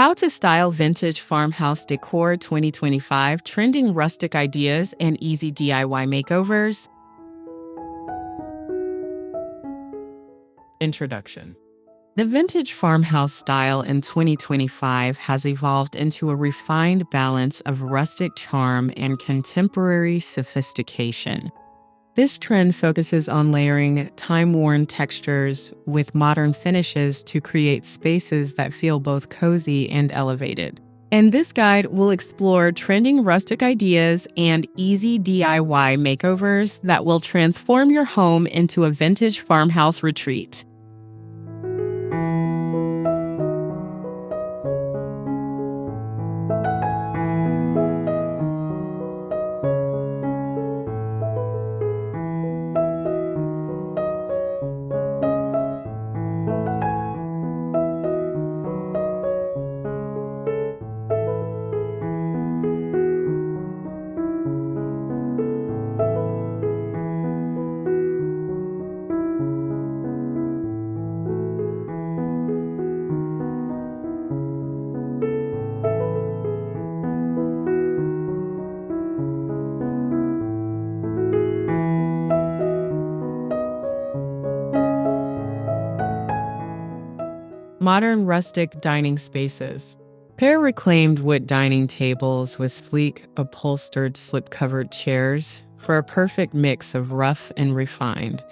How to style vintage farmhouse decor 2025, trending rustic ideas and easy DIY makeovers. Introduction. The vintage farmhouse style in 2025 has evolved into a refined balance of rustic charm and contemporary sophistication. This trend focuses on layering time-worn textures with modern finishes to create spaces that feel both cozy and elevated. And this guide will explore trending rustic ideas and easy DIY makeovers that will transform your home into a vintage farmhouse retreat. Modern rustic dining spaces. Pair reclaimed wood dining tables with sleek, upholstered, slip-covered chairs for a perfect mix of rough and refined.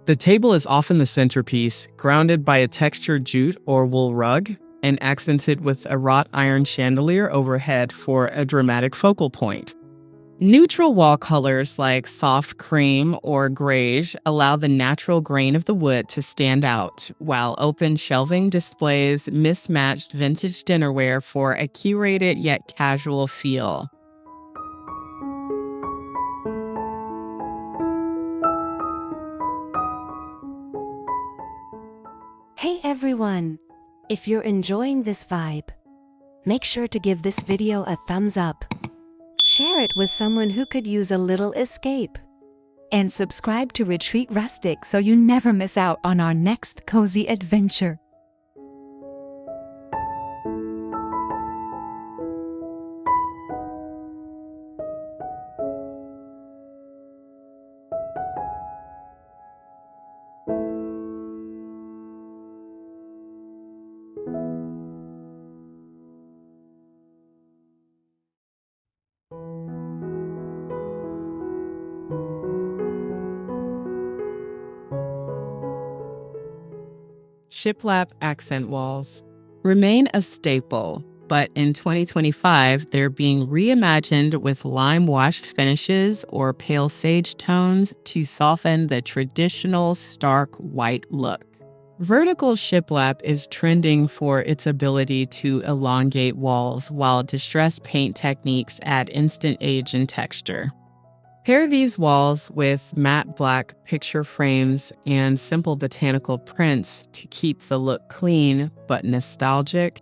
The table is often the centerpiece, grounded by a textured jute or wool rug, and accented with a wrought iron chandelier overhead for a dramatic focal point. Neutral wall colors like soft cream or greige allow the natural grain of the wood to stand out, while open shelving displays mismatched vintage dinnerware for a curated yet casual feel. Hey everyone! If you're enjoying this vibe, make sure to give this video a thumbs up. Share it with someone who could use a little escape. And subscribe to Retreat Rustic so you never miss out on our next cozy adventure. Shiplap accent walls remain a staple, but in 2025, they're being reimagined with lime-washed finishes or pale sage tones to soften the traditional stark white look. Vertical shiplap is trending for its ability to elongate walls, while distressed paint techniques add instant age and texture. Pair these walls with matte black picture frames and simple botanical prints to keep the look clean but nostalgic.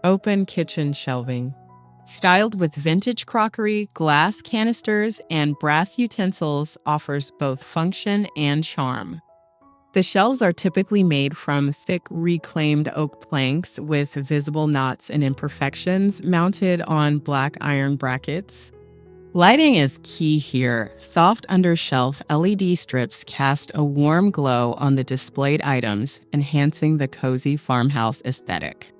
Open kitchen shelving. Styled with vintage crockery, glass canisters, and brass utensils, offers both function and charm. The shelves are typically made from thick reclaimed oak planks with visible knots and imperfections mounted on black iron brackets. Lighting is key here. Soft undershelf LED strips cast a warm glow on the displayed items, enhancing the cozy farmhouse aesthetic.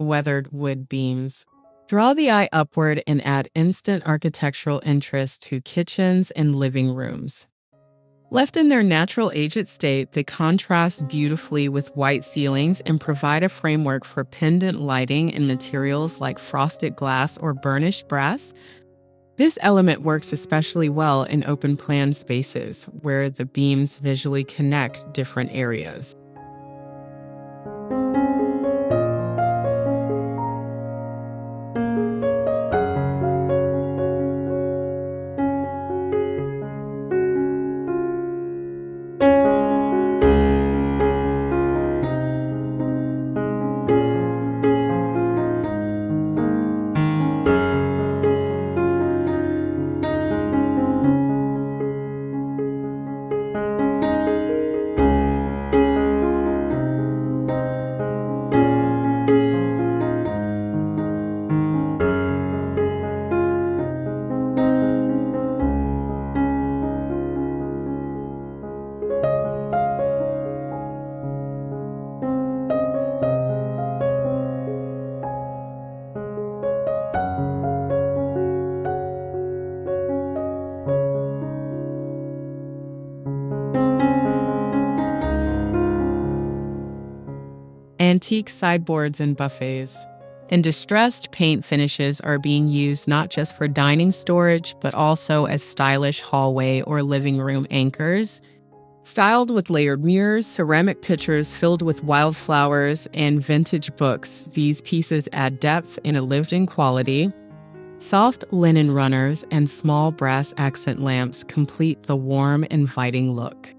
weathered wood beams. Draw the eye upward and add instant architectural interest to kitchens and living rooms. Left in their natural aged state, they contrast beautifully with white ceilings and provide a framework for pendant lighting in materials like frosted glass or burnished brass. This element works especially well in open-plan spaces where the beams visually connect different areas. Antique sideboards and buffets. And distressed paint finishes are being used not just for dining storage, but also as stylish hallway or living room anchors. Styled with layered mirrors, ceramic pitchers filled with wildflowers, and vintage books, these pieces add depth and a lived-in quality. Soft linen runners and small brass accent lamps complete the warm, inviting look.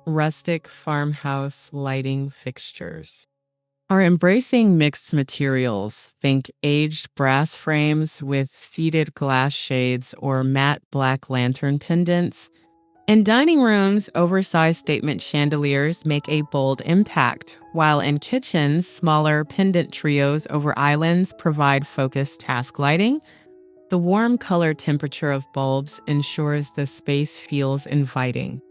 Rustic farmhouse lighting fixtures are embracing mixed materials. Think aged brass frames with seated glass shades or matte black lantern pendants. In dining rooms, oversized statement chandeliers make a bold impact, while in kitchens, smaller pendant trios over islands provide focused task lighting. The warm color temperature of bulbs ensures the space feels inviting.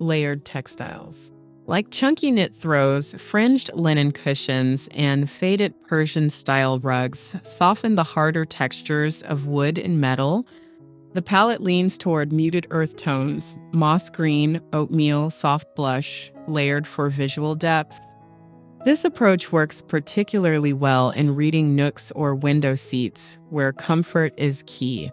Layered textiles. Like chunky knit throws, fringed linen cushions, and faded Persian-style rugs soften the harder textures of wood and metal. The palette leans toward muted earth tones, moss green, oatmeal, soft blush, layered for visual depth. This approach works particularly well in reading nooks or window seats, where comfort is key.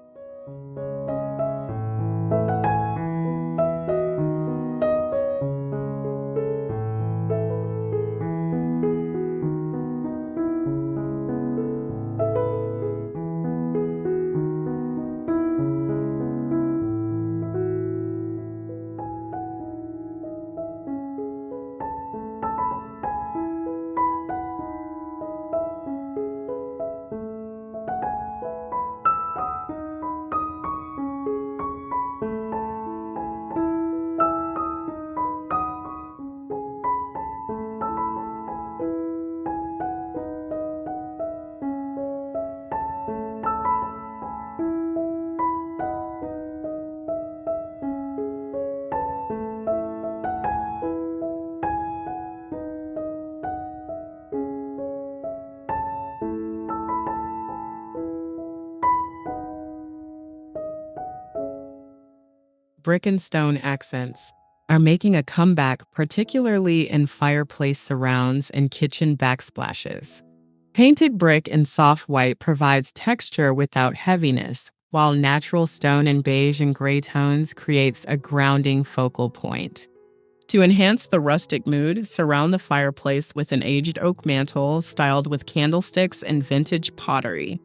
brick and stone accents are making a comeback, particularly in fireplace surrounds and kitchen backsplashes. Painted brick in soft white provides texture without heaviness, while natural stone in beige and gray tones creates a grounding focal point. To enhance the rustic mood, surround the fireplace with an aged oak mantle styled with candlesticks and vintage pottery.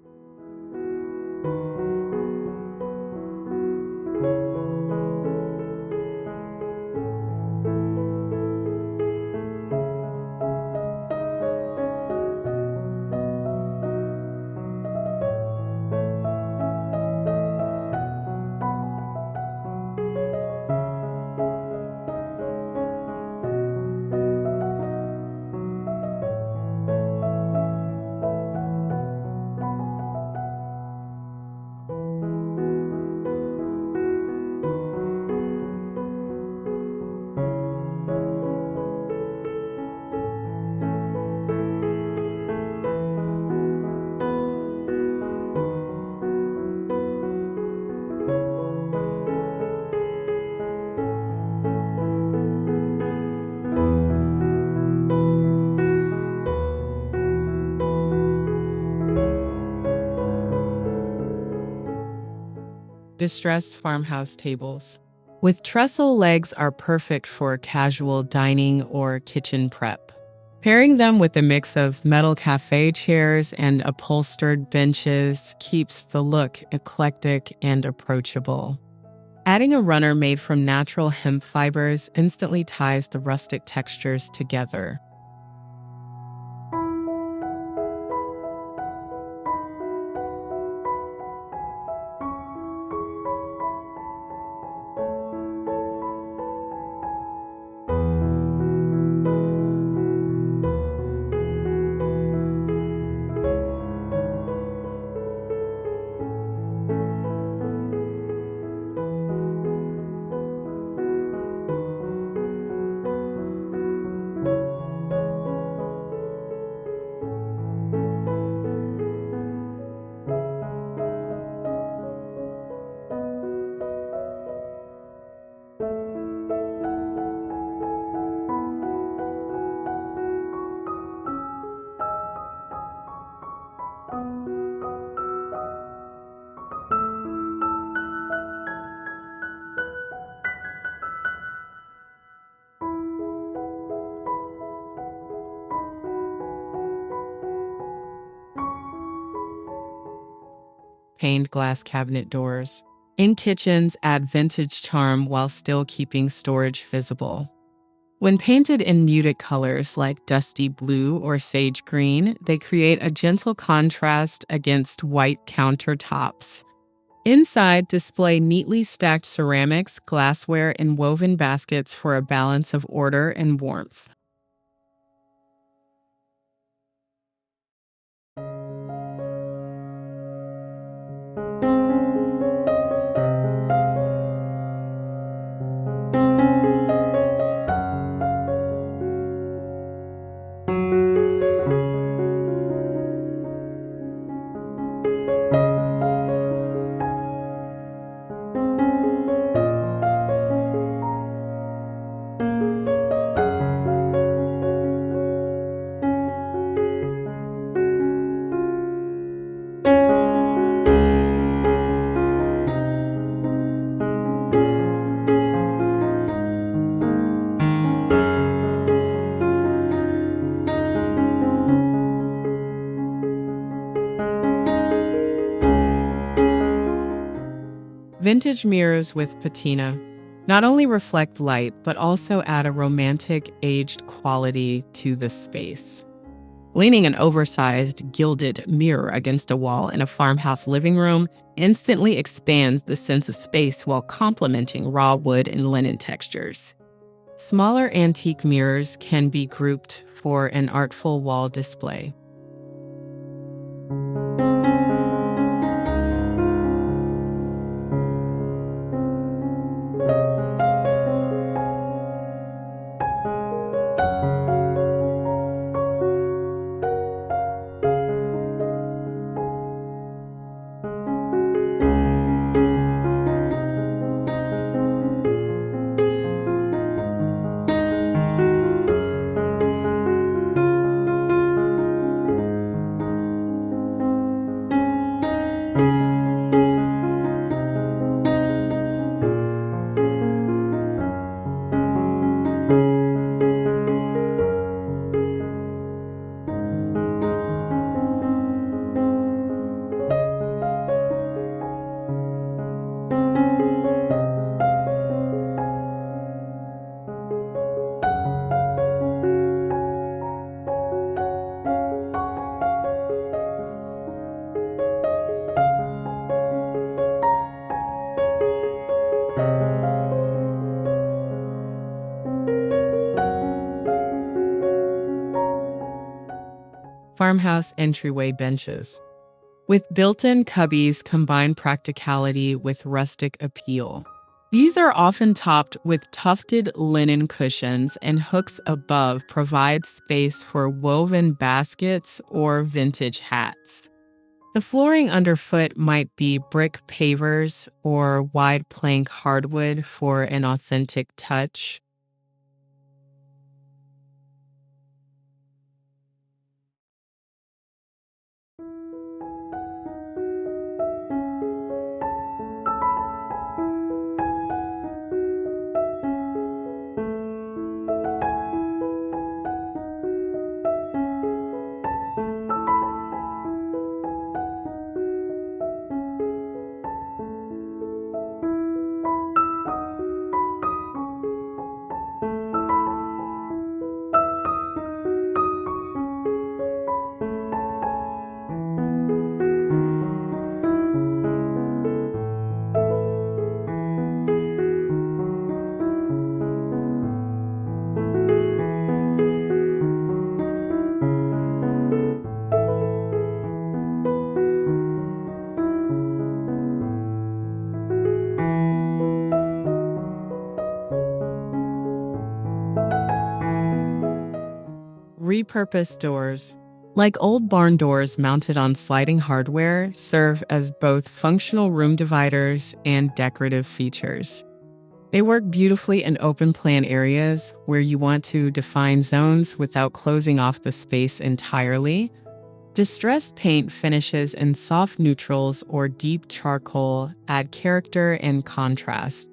Distressed farmhouse tables with trestle legs are perfect for casual dining or kitchen prep. Pairing them with a mix of metal cafe chairs and upholstered benches keeps the look eclectic and approachable. Adding a runner made from natural hemp fibers instantly ties the rustic textures together. Paned glass cabinet doors in kitchens add vintage charm while still keeping storage visible. When painted in muted colors like dusty blue or sage green, they create a gentle contrast against white countertops. Inside, display neatly stacked ceramics, glassware, and woven baskets for a balance of order and warmth. Vintage mirrors with patina not only reflect light, but also add a romantic, aged quality to the space. Leaning an oversized, gilded mirror against a wall in a farmhouse living room instantly expands the sense of space while complementing raw wood and linen textures. Smaller antique mirrors can be grouped for an artful wall display. farmhouse entryway benches. With built-in cubbies combine practicality with rustic appeal. These are often topped with tufted linen cushions, and hooks above provide space for woven baskets or vintage hats. The flooring underfoot might be brick pavers or wide plank hardwood for an authentic touch. Repurposed doors. Like old barn doors mounted on sliding hardware, serve as both functional room dividers and decorative features. They work beautifully in open plan areas where you want to define zones without closing off the space entirely. Distressed paint finishes in soft neutrals or deep charcoal add character and contrast.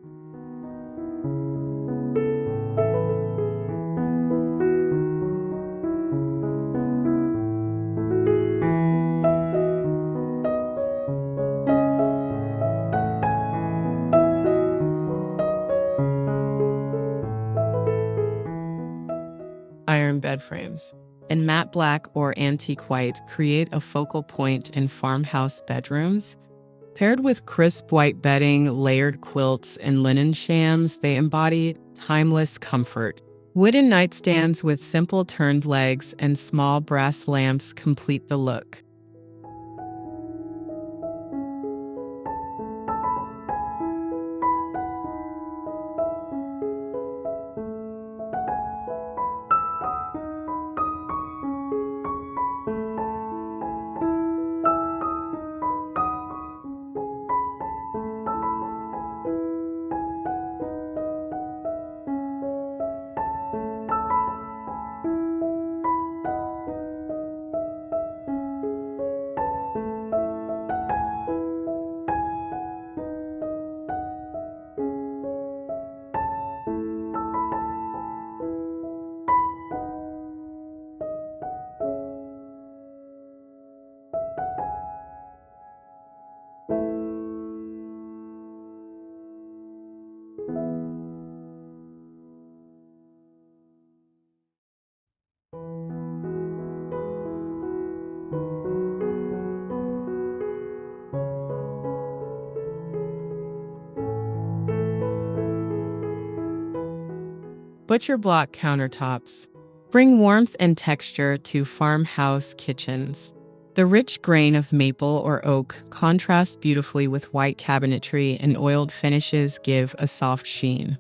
Iron bed frames in matte black or antique white create a focal point in farmhouse bedrooms. Paired with crisp white bedding, layered quilts, and linen shams, they embody timeless comfort. Wooden nightstands with simple turned legs and small brass lamps complete the look. Butcher block countertops bring warmth and texture to farmhouse kitchens. The rich grain of maple or oak contrasts beautifully with white cabinetry, and oiled finishes give a soft sheen.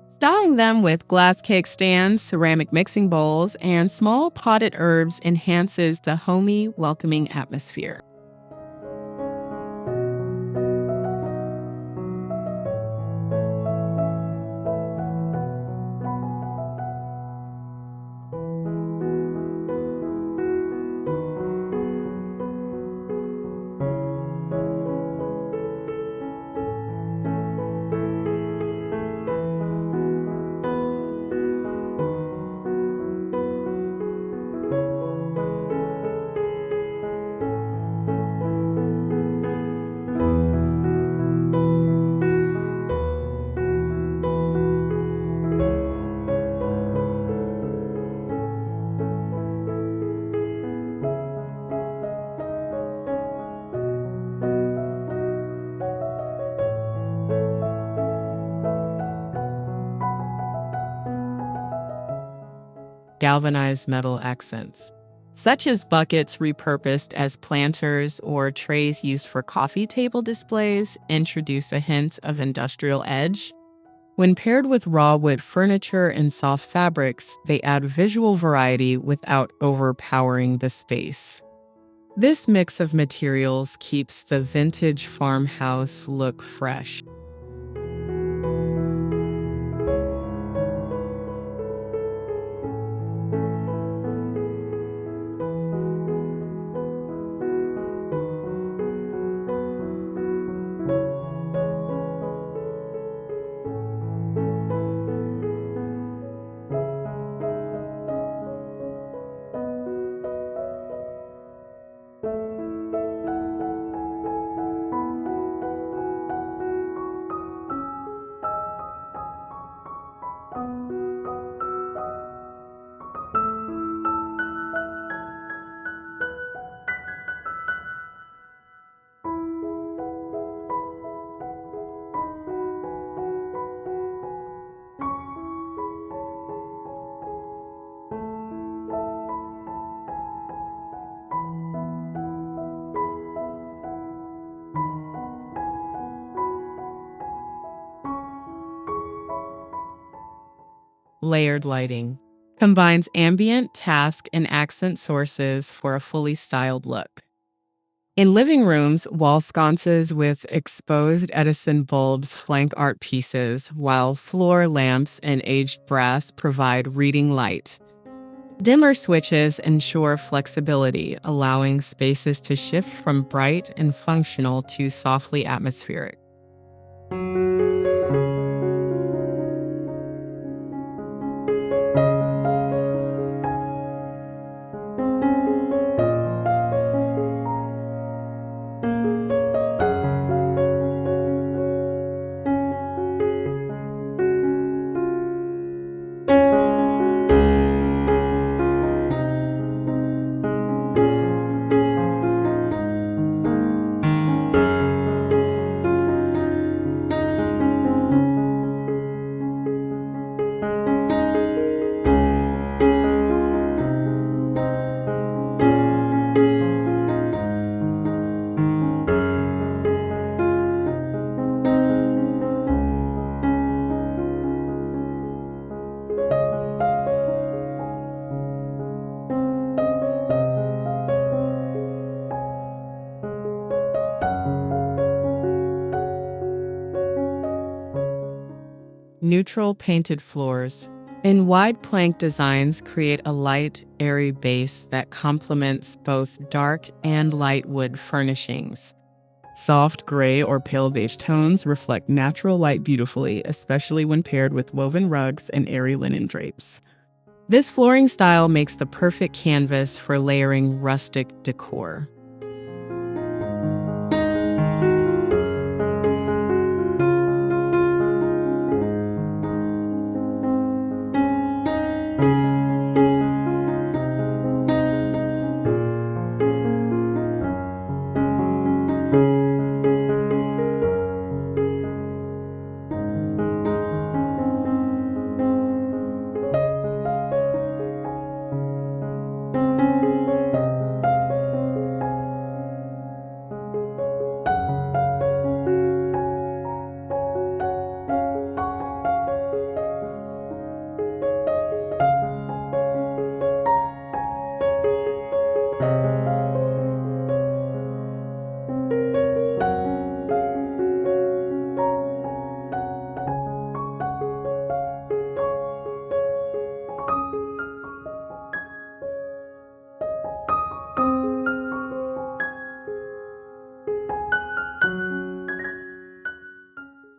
Styling them with glass cake stands, ceramic mixing bowls, and small potted herbs enhances the homey, welcoming atmosphere. Galvanized metal accents. such as buckets repurposed as planters or trays used for coffee table displays, introduce a hint of industrial edge. When paired with raw wood furniture and soft fabrics, they add visual variety without overpowering the space. This mix of materials keeps the vintage farmhouse look fresh. Layered lighting combines ambient, task, and accent sources for a fully styled look. In living rooms, wall sconces with exposed Edison bulbs flank art pieces, while floor lamps and aged brass provide reading light. Dimmer switches ensure flexibility, allowing spaces to shift from bright and functional to softly atmospheric. Neutral painted floors in wide plank designs create a light, airy base that complements both dark and light wood furnishings. Soft gray or pale beige tones reflect natural light beautifully, especially when paired with woven rugs and airy linen drapes. This flooring style makes the perfect canvas for layering rustic decor.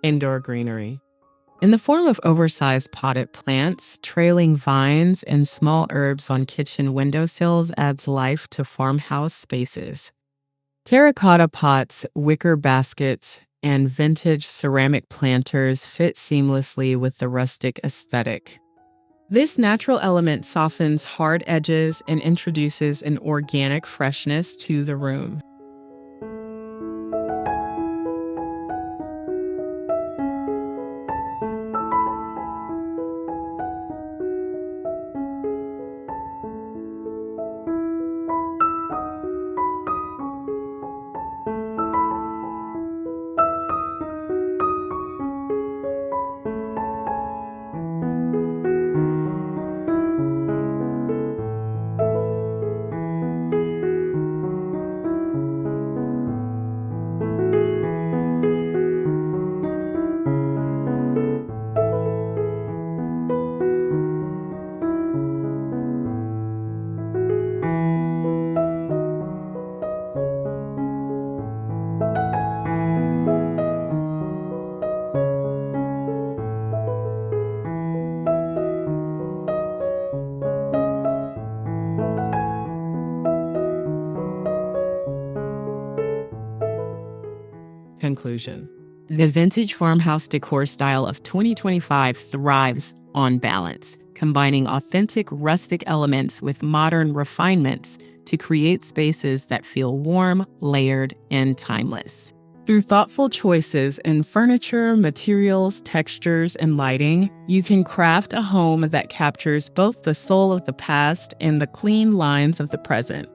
Indoor greenery. In the form of oversized potted plants, trailing vines, and small herbs on kitchen windowsills adds life to farmhouse spaces. Terracotta pots, wicker baskets, and vintage ceramic planters fit seamlessly with the rustic aesthetic. This natural element softens hard edges and introduces an organic freshness to the room. inclusion. The vintage farmhouse decor style of 2025 thrives on balance, combining authentic rustic elements with modern refinements to create spaces that feel warm, layered, and timeless. Through thoughtful choices in furniture, materials, textures, and lighting, you can craft a home that captures both the soul of the past and the clean lines of the present.